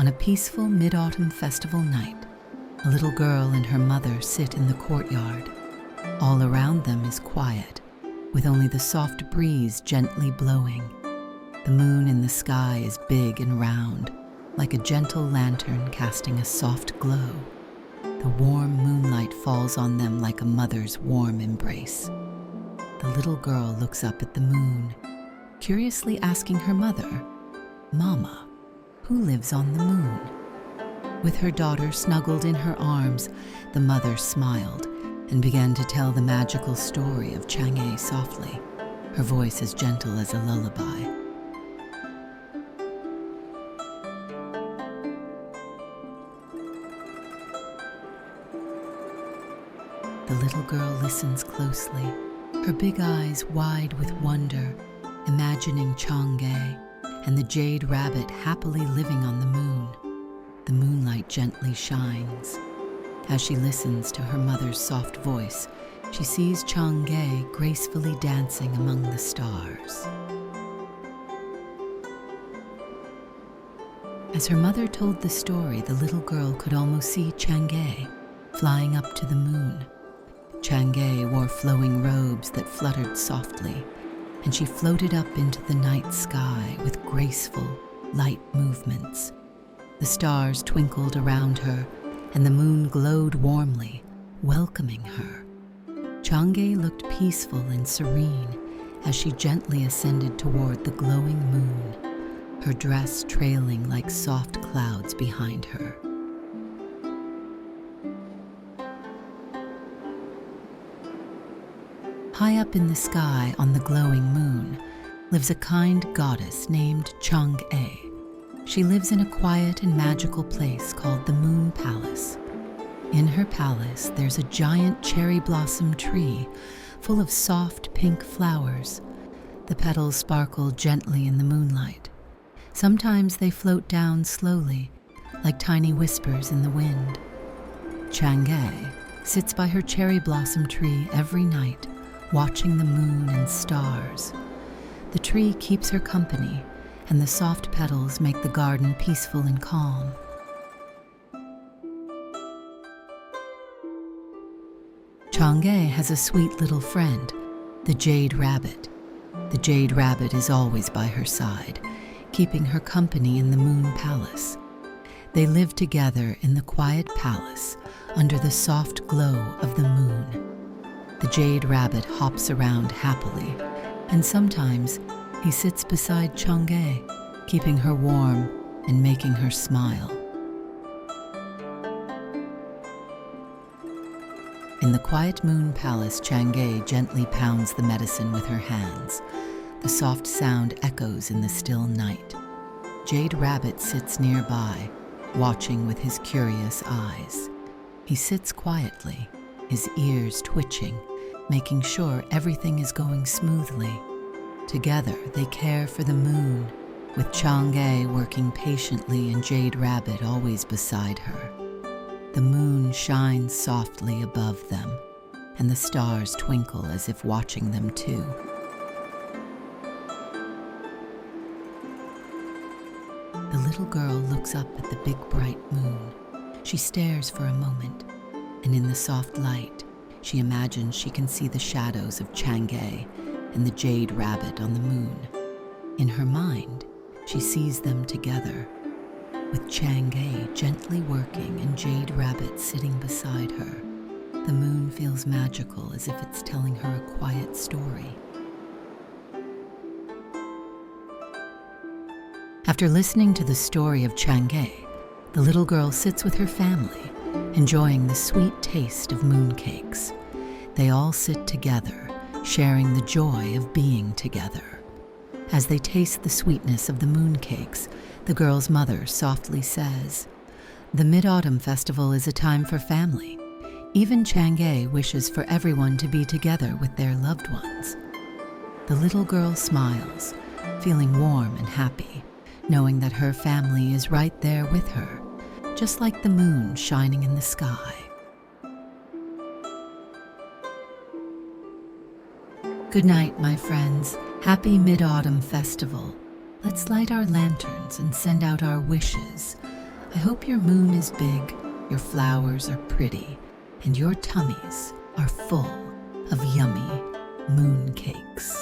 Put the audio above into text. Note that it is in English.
On a peaceful mid-autumn festival night, a little girl and her mother sit in the courtyard. All around them is quiet, with only the soft breeze gently blowing. The moon in the sky is big and round, like a gentle lantern casting a soft glow. The warm moonlight falls on them like a mother's warm embrace. The little girl looks up at the moon, curiously asking her mother, "Mama, who lives on the moon?" With her daughter snuggled in her arms, the mother smiled and began to tell the magical story of Chang'e softly, her voice as gentle as a lullaby. The little girl listens closely, her big eyes wide with wonder, imagining Chang'e and the Jade Rabbit happily living on the moon. The moonlight gently shines. As she listens to her mother's soft voice, she sees Chang'e gracefully dancing among the stars. As her mother told the story, the little girl could almost see Chang'e flying up to the moon. Chang'e wore flowing robes that fluttered softly, and she floated up into the night sky with graceful, light movements. The stars twinkled around her, and the moon glowed warmly, welcoming her. Chang'e looked peaceful and serene as she gently ascended toward the glowing moon, her dress trailing like soft clouds behind her. High up in the sky on the glowing moon lives a kind goddess named Chang'e. She lives in a quiet and magical place called the Moon Palace. In her palace, there's a giant cherry blossom tree full of soft pink flowers. The petals sparkle gently in the moonlight. Sometimes they float down slowly, like tiny whispers in the wind. Chang'e sits by her cherry blossom tree every night, watching the moon and stars. The tree keeps her company, and the soft petals make the garden peaceful and calm. Chang'e has a sweet little friend, the Jade Rabbit. The Jade Rabbit is always by her side, keeping her company in the Moon Palace. They live together in the quiet palace under the soft glow of the moon. The Jade Rabbit hops around happily, and sometimes he sits beside Chang'e, keeping her warm and making her smile. In the quiet moon palace, Chang'e gently pounds the medicine with her hands. The soft sound echoes in the still night. Jade Rabbit sits nearby, watching with his curious eyes. He sits quietly, his ears twitching, making sure everything is going smoothly. Together, they care for the moon, with Chang'e working patiently and Jade Rabbit always beside her. The moon shines softly above them, and the stars twinkle as if watching them too. The little girl looks up at the big bright moon. She stares for a moment, and in the soft light, she imagines she can see the shadows of Chang'e and the Jade Rabbit on the moon. In her mind, she sees them together, with Chang'e gently working and Jade Rabbit sitting beside her. The moon feels magical, as if it's telling her a quiet story. After listening to the story of Chang'e, the little girl sits with her family, enjoying the sweet taste of mooncakes. They all sit together, sharing the joy of being together. As they taste the sweetness of the mooncakes, the girl's mother softly says, "The Mid-Autumn Festival is a time for family. Even Chang'e wishes for everyone to be together with their loved ones." The little girl smiles, feeling warm and happy, knowing that her family is right there with her, just like the moon shining in the sky. Good night, my friends. Happy Mid-Autumn Festival. Let's light our lanterns and send out our wishes I hope your moon is big, your flowers are pretty, and your tummies are full of yummy moon cakes.